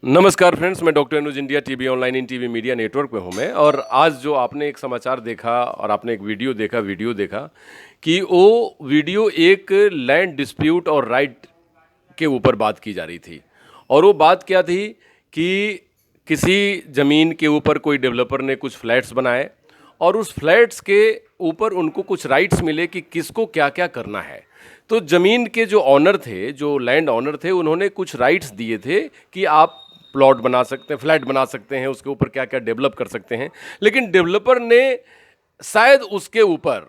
नमस्कार फ्रेंड्स, मैं doctor Anuj India TV online in TV media network पे हूँ मैं। और आज जो आपने एक समाचार देखा और आपने एक वीडियो देखा कि वो वीडियो एक लैंड डिस्प्यूट और राइट के ऊपर बात की जा रही थी। और वो बात क्या थी कि किसी ज़मीन के ऊपर कोई डेवलपर ने कुछ फ्लैट्स बनाए और उस फ्लैट्स के ऊपर उनको कुछ राइट्स मिले कि किसको क्या क्या करना है। तो ज़मीन के जो ऑनर थे, जो लैंड ऑनर थे, उन्होंने कुछ राइट्स दिए थे कि आप प्लॉट बना सकते हैं, फ्लैट बना सकते हैं, उसके ऊपर क्या क्या डेवलप कर सकते हैं। लेकिन डेवलपर ने शायद उसके ऊपर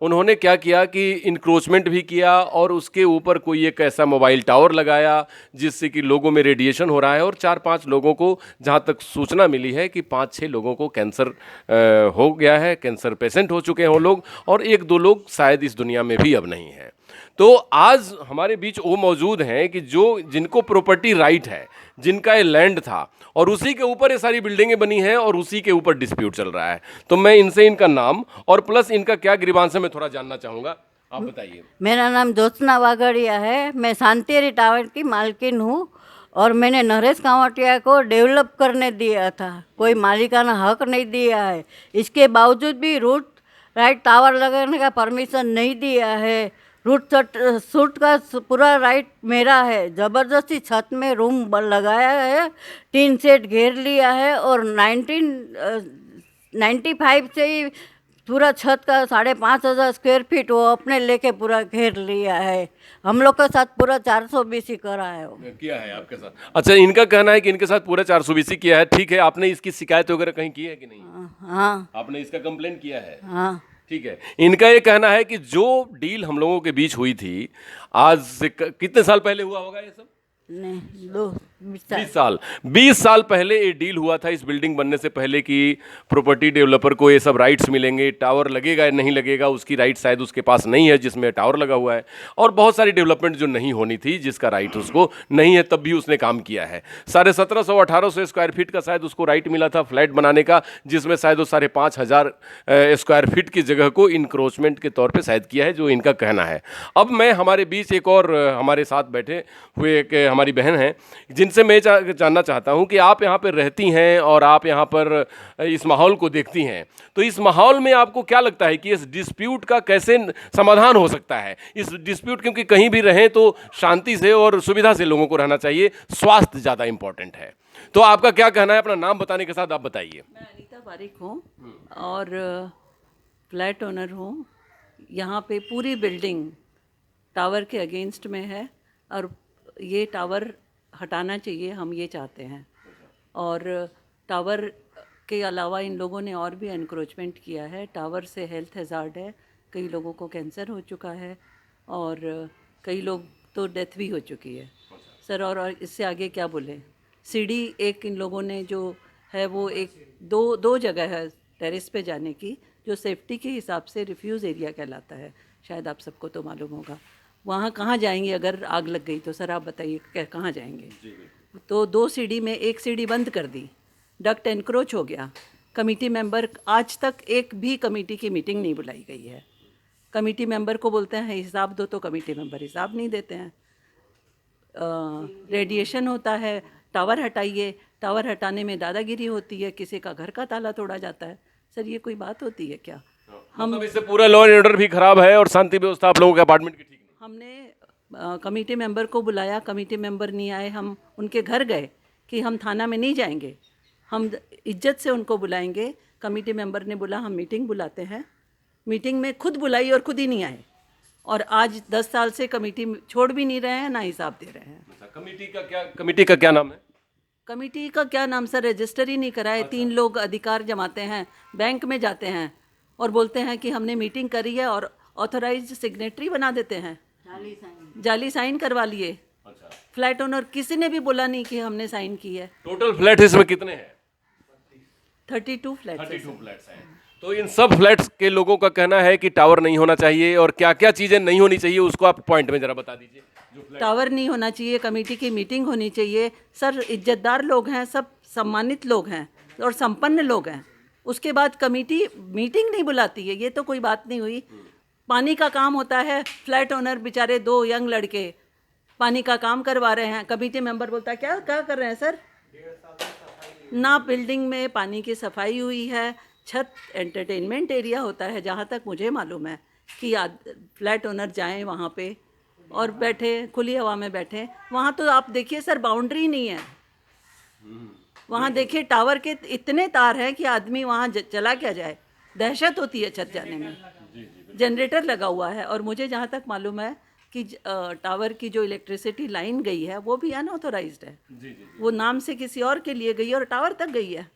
उन्होंने क्या किया कि इंक्रोचमेंट भी किया और उसके ऊपर कोई एक ऐसा मोबाइल टावर लगाया जिससे कि लोगों में रेडिएशन हो रहा है। और 4-5 लोगों को, जहाँ तक सूचना मिली है कि 5-6 लोगों को कैंसर हो गया है, कैंसर पेशेंट हो चुके हैं वो लोग, और 1-2 लोग शायद इस दुनिया में भी अब नहीं हैं। तो आज हमारे बीच वो मौजूद हैं कि जिनको प्रॉपर्टी राइट है, जिनका ये लैंड था और उसी के ऊपर ये सारी बिल्डिंगें बनी हैं और उसी के ऊपर डिस्प्यूट चल रहा है। तो मैं इनसे इनका नाम और प्लस इनका क्या ग्रीवांस है मैं थोड़ा जानना चाहूँगा। आप बताइए। मेरा नाम ज्योत्सना वागड़िया है। मैं शांतिरी टावर की मालकिन हूँ और मैंने नरेश कांवटिया को डेवलप करने दिया था, कोई मालिकाना हक नहीं दिया है। इसके बावजूद भी रूट राइट टावर लगाने का परमिशन नहीं दिया है। रूट शूट का पूरा राइट मेरा है। ज़बरदस्ती छत में रूम लगाया है, टीन सेट घेर लिया है और 1995 से ही पूरा छत का 5,500 स्क्वायर फीट वो अपने लेके पूरा घेर लिया है। हम लोग के साथ पूरा 420 करा है वो। किया है आपके साथ? अच्छा, इनका कहना है कि इनके साथ पूरा 420 किया है। ठीक है, आपने इसकी शिकायत वगैरह कहीं की है कि नहीं? हाँ आपने इसका कंप्लेन किया है? हाँ। ठीक है। इनका ये कहना है कि जो डील हम लोगों के बीच हुई थी, आज से कितने साल पहले हुआ होगा ये सब? नहीं, 20 साल पहले ये डील हुआ था इस बिल्डिंग बनने से पहले कि प्रॉपर्टी डेवलपर को ये सब राइट्स मिलेंगे, टावर लगेगा या नहीं लगेगा उसकी राइट शायद उसके पास नहीं है जिसमें टावर लगा हुआ है, और बहुत सारी डेवलपमेंट जो नहीं होनी थी जिसका राइट उसको नहीं है, तब भी उसने काम किया है। 1750-1800 स्क्वायर फीट का शायद उसको राइट मिला था फ्लैट बनाने का, जिसमें शायद वो 5,500 स्क्वायर फीट की जगह को इंक्रोचमेंट के तौर पर शायद किया है, जो इनका कहना है। अब मैं हमारे बीच एक और हमारे साथ बैठे हुए एक हमारी बहन हैं जिनसे मैं जानना चाहता हूं कि आप यहाँ पर रहती हैं और आप यहाँ पर इस माहौल को देखती हैं, तो इस माहौल में आपको क्या लगता है कि इस डिस्प्यूट का कैसे समाधान हो सकता है? इस डिस्प्यूट, क्योंकि कहीं भी रहें तो शांति से और सुविधा से लोगों को रहना चाहिए, स्वास्थ्य ज़्यादा इंपॉर्टेंट है। तो आपका क्या कहना है? अपना नाम बताने के साथ आप बताइए। मैं अनीता बारिक हूँ और फ्लैट ओनर हूँ। यहाँ पे पूरी बिल्डिंग टावर के अगेंस्ट में है और ये टावर हटाना चाहिए, हम ये चाहते हैं। और टावर के अलावा इन लोगों ने और भी एनक्रोचमेंट किया है। टावर से हेल्थ हैज़ार्ड है, कई लोगों को कैंसर हो चुका है और कई लोग तो डेथ भी हो चुकी है सर। और इससे आगे क्या बोले। सीढ़ी एक इन लोगों ने जो है वो एक दो जगह है टेरेस पे जाने की, जो सेफ्टी के हिसाब से रिफ्यूज़ एरिया कहलाता है, शायद आप सबको तो मालूम होगा। वहाँ कहाँ जाएंगे अगर आग लग गई तो? सर आप बताइए कहाँ जाएंगे? तो 2 सीढ़ी में एक सीढ़ी बंद कर दी, डक्ट एनक्रोच हो गया। कमेटी मेंबर, आज तक एक भी कमेटी की मीटिंग नहीं बुलाई गई है। कमेटी मेंबर को बोलते हैं हिसाब दो, तो कमेटी मेंबर हिसाब नहीं देते हैं। रेडिएशन होता है, टावर हटाइए, टावर हटाने में दादागिरी होती है, किसी का घर का ताला तोड़ा जाता है। सर ये कोई बात होती है क्या? मतलब इससे पूरा लॉ एंड ऑर्डर भी खराब है और शांति व्यवस्था आप लोगों के अपार्टमेंट की ठीक नहीं। हमने कमेटी मेंबर को बुलाया, कमेटी मेंबर नहीं आए। हम उनके घर गए कि हम थाना में नहीं जाएंगे, हम इज्जत से उनको बुलाएंगे। कमेटी मेंबर ने बोला हम मीटिंग बुलाते हैं। मीटिंग में खुद बुलाई और खुद ही नहीं आए, और आज 10 साल से कमेटी छोड़ भी नहीं रहे हैं, ना हिसाब दे रहे हैं। कमेटी का क्या नाम है? कमेटी का क्या नाम सर? रजिस्टर ही नहीं कराए। 3 लोग अधिकार जमाते हैं, बैंक में जाते हैं और बोलते हैं कि हमने मीटिंग करी है और ऑथराइज्ड सिग्नेटरी बना देते हैं, जाली साइन करवा लिए। अच्छा। फ्लैट ओनर किसी ने भी बोला नहीं कि हमने साइन की है। टोटल फ्लैट इसमें कितने हैं? 32 फ्लैट्स 32 फ्लैट्स हैं। तो इन सब फ्लैट्स के लोगों का कहना है कि टावर नहीं होना चाहिए, और क्या क्या चीजें नहीं होनी चाहिए उसको आप पॉइंट में जरा बता दीजिए। टावर नहीं होना चाहिए, कमेटी की मीटिंग होनी चाहिए। सर इज्जतदार लोग हैं, सब सम्मानित लोग हैं और संपन्न लोग हैं। उसके बाद कमेटी मीटिंग नहीं बुलाती है, ये तो कोई बात नहीं हुई। पानी का काम होता है, फ्लैट ओनर बेचारे 2 यंग लड़के पानी का काम करवा रहे हैं। कमेटी मेंबर बोलता है क्या क्या कर रहे हैं सर, ना बिल्डिंग में पानी की सफाई हुई है। छत एंटरटेनमेंट एरिया होता है जहाँ तक मुझे मालूम है कि फ्लैट ओनर जाएं वहाँ पे और बैठे खुली हवा में बैठे। वहाँ तो आप देखिए सर बाउंड्री नहीं है। वहाँ देखिए टावर के इतने तार हैं कि आदमी वहाँ चला क्या जाए, दहशत होती है छत जाने में। जनरेटर लगा हुआ है और मुझे जहाँ तक मालूम है कि टावर की जो इलेक्ट्रिसिटी लाइन गई है वो भी अनऑथोराइज्ड है। वो नाम से किसी और के लिए गई है और टावर तक गई है।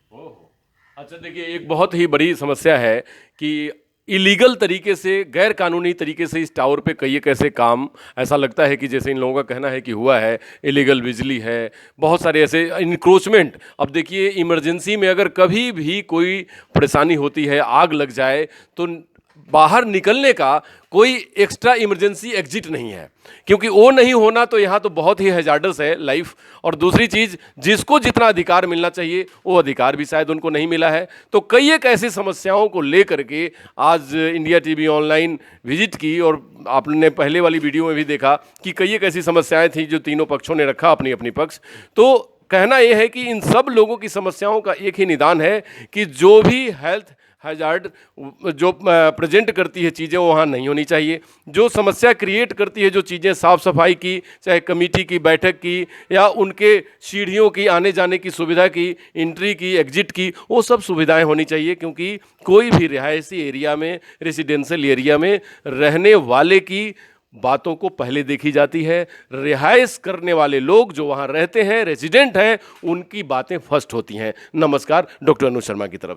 अच्छा देखिए, एक बहुत ही बड़ी समस्या है कि इलीगल तरीके से, गैर कानूनी तरीके से इस टावर पे कई एक ऐसे काम, ऐसा लगता है कि जैसे इन लोगों का कहना है कि हुआ है, इलीगल बिजली है, बहुत सारे ऐसे इंक्रोचमेंट। अब देखिए, इमरजेंसी में अगर कभी भी कोई परेशानी होती है, आग लग जाए, तो बाहर निकलने का कोई एक्स्ट्रा इमरजेंसी एग्जिट नहीं है, क्योंकि वो नहीं होना तो यहाँ तो बहुत ही हैजार्डस है लाइफ। और दूसरी चीज़, जिसको जितना अधिकार मिलना चाहिए वो अधिकार भी शायद उनको नहीं मिला है। तो कई एक ऐसी समस्याओं को लेकर के आज इंडिया टीवी ऑनलाइन विजिट की, और आपने पहले वाली वीडियो में भी देखा कि कई एक ऐसी समस्याएं थी जो तीनों पक्षों ने रखा अपनी अपनी पक्ष। तो कहना यह है कि इन सब लोगों की समस्याओं का एक ही निदान है कि जो भी हेल्थ हैजार्ड जो प्रेजेंट करती है चीज़ें, वो वहाँ नहीं होनी चाहिए। जो समस्या क्रिएट करती है, जो चीज़ें साफ़ सफाई की, चाहे कमेटी की बैठक की या उनके सीढ़ियों की आने जाने की सुविधा की, एंट्री की, एग्जिट की, वो सब सुविधाएं होनी चाहिए। क्योंकि कोई भी रिहायशी एरिया में, रेसिडेंशियल एरिया में रहने वाले की बातों को पहले देखी जाती है। रिहाइश करने वाले लोग जो वहाँ रहते हैं, रेजिडेंट हैं, उनकी बातें फर्स्ट होती हैं। नमस्कार, डॉक्टर अनु शर्मा की तरफ।